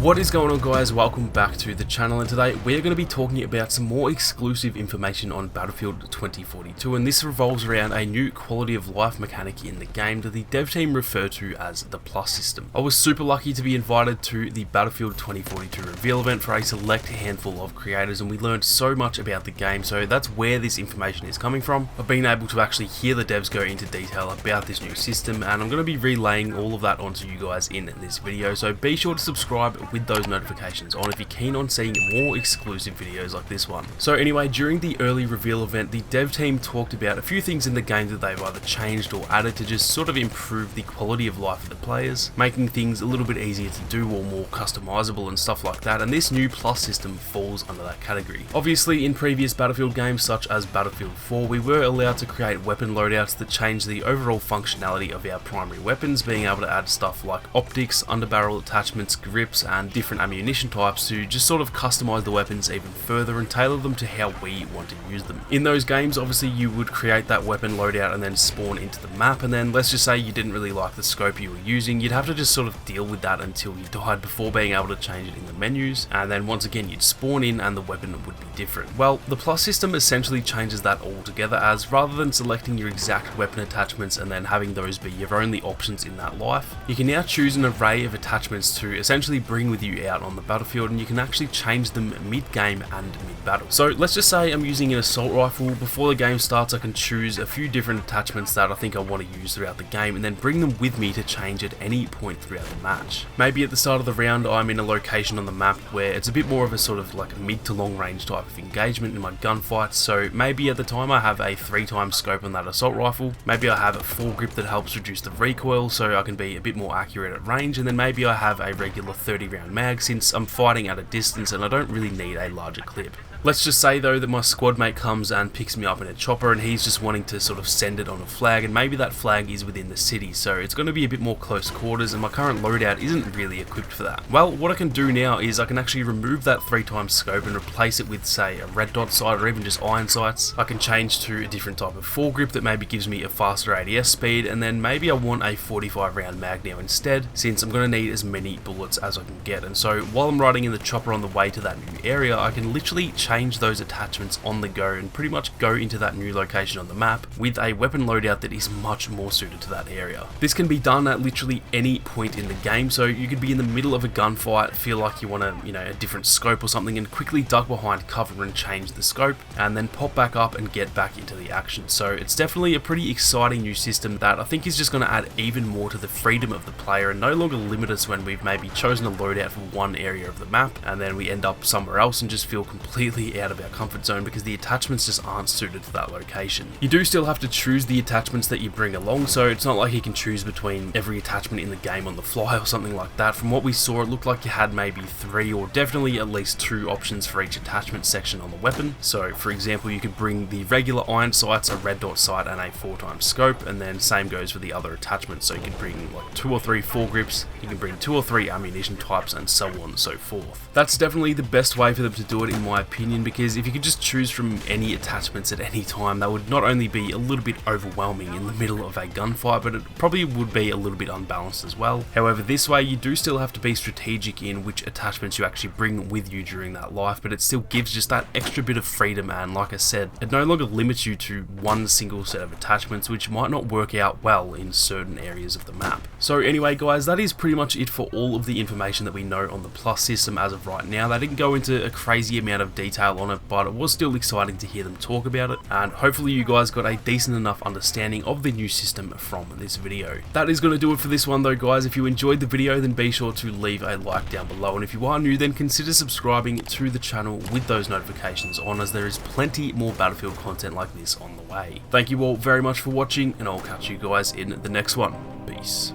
What is going on, guys? Welcome back to the channel, and today we're going to be talking about some more exclusive information on Battlefield 2042, and this revolves around a new quality of life mechanic in the game that the dev team refer to as the Plus system. I was super lucky to be invited to the Battlefield 2042 reveal event for a select handful of creators, and we learned so much about the game, so that's where this information is coming from. I've been able to actually hear the devs go into detail about this new system, and I'm going to be relaying all of that onto you guys in this video, so be sure to subscribe with those notifications on if you're keen on seeing more exclusive videos like this one. So anyway, during the early reveal event, the dev team talked about a few things in the game that they've either changed or added to just sort of improve the quality of life of the players, making things a little bit easier to do or more customizable and stuff like that, and this new Plus system falls under that category. Obviously, in previous Battlefield games such as Battlefield 4, we were allowed to create weapon loadouts that changed the overall functionality of our primary weapons, being able to add stuff like optics, underbarrel attachments, grips, and different ammunition types to just sort of customize the weapons even further and tailor them to how we want to use them. In those games, obviously you would create that weapon loadout and then spawn into the map, and then let's just say you didn't really like the scope you were using, you'd have to just sort of deal with that until you died before being able to change it in the menus, and then once again you'd spawn in and the weapon would be different. Well, the Plus system essentially changes that altogether, as rather than selecting your exact weapon attachments and then having those be your only options in that life, you can now choose an array of attachments to essentially bring with you out on the battlefield, and you can actually change them mid-game and mid-battle. So let's just say I'm using an assault rifle. Before the game starts, I can choose a few different attachments that I think I want to use throughout the game and then bring them with me to change at any point throughout the match. Maybe at the start of the round I'm in a location on the map where it's a bit more of a sort of like a mid to long range type of engagement in my gunfights, so maybe at the time I have a 3x scope on that assault rifle, maybe I have a foregrip that helps reduce the recoil so I can be a bit more accurate at range, and then maybe I have a regular 30 round mag since I'm fighting at a distance and I don't really need a larger clip. Let's just say though that my squad mate comes and picks me up in a chopper and he's just wanting to sort of send it on a flag, and maybe that flag is within the city, so it's going to be a bit more close quarters and my current loadout isn't really equipped for that. Well, what I can do now is I can actually remove that 3x scope and replace it with, say, a red dot sight or even just iron sights. I can change to a different type of foregrip that maybe gives me a faster ADS speed, and then maybe I want a 45 round mag now instead, since I'm going to need as many bullets as I can get. And so while I'm riding in the chopper on the way to that new area, I can literally change those attachments on the go and pretty much go into that new location on the map with a weapon loadout that is much more suited to that area. This can be done at literally any point in the game, so you could be in the middle of a gunfight, feel like you want a different scope or something, and quickly duck behind cover and change the scope and then pop back up and get back into the action. So it's definitely a pretty exciting new system that I think is just going to add even more to the freedom of the player and no longer limit us when we've maybe chosen a loadout for one area of the map and then we end up somewhere else and just feel completely out of our comfort zone because the attachments just aren't suited to that location. You do still have to choose the attachments that you bring along, so it's not like you can choose between every attachment in the game on the fly or something like that. From what we saw, it looked like you had maybe 3 or definitely at least 2 options for each attachment section on the weapon. So for example, you could bring the regular iron sights, a red dot sight, and a 4x scope, and then same goes for the other attachments. So you can bring like 2 or 3 foregrips, you can bring 2 or 3 ammunition types, and so on and so forth. That's definitely the best way for them to do it in my opinion, because if you could just choose from any attachments at any time, that would not only be a little bit overwhelming in the middle of a gunfight, but it probably would be a little bit unbalanced as well. However, this way you do still have to be strategic in which attachments you actually bring with you during that life, but it still gives just that extra bit of freedom, and like I said, it no longer limits you to one single set of attachments, which might not work out well in certain areas of the map. So anyway guys, that is pretty much it for all of the information that we know on the Plus system as of right now. They didn't go into a crazy amount of detail on it, but it was still exciting to hear them talk about it, and hopefully you guys got a decent enough understanding of the new system from this video. That is going to do it for this one though guys. If you enjoyed the video, then be sure to leave a like down below, and if you are new, then consider subscribing to the channel with those notifications on, as there is plenty more Battlefield content like this on the way. Thank you all very much for watching, and I'll catch you guys in the next one. Peace.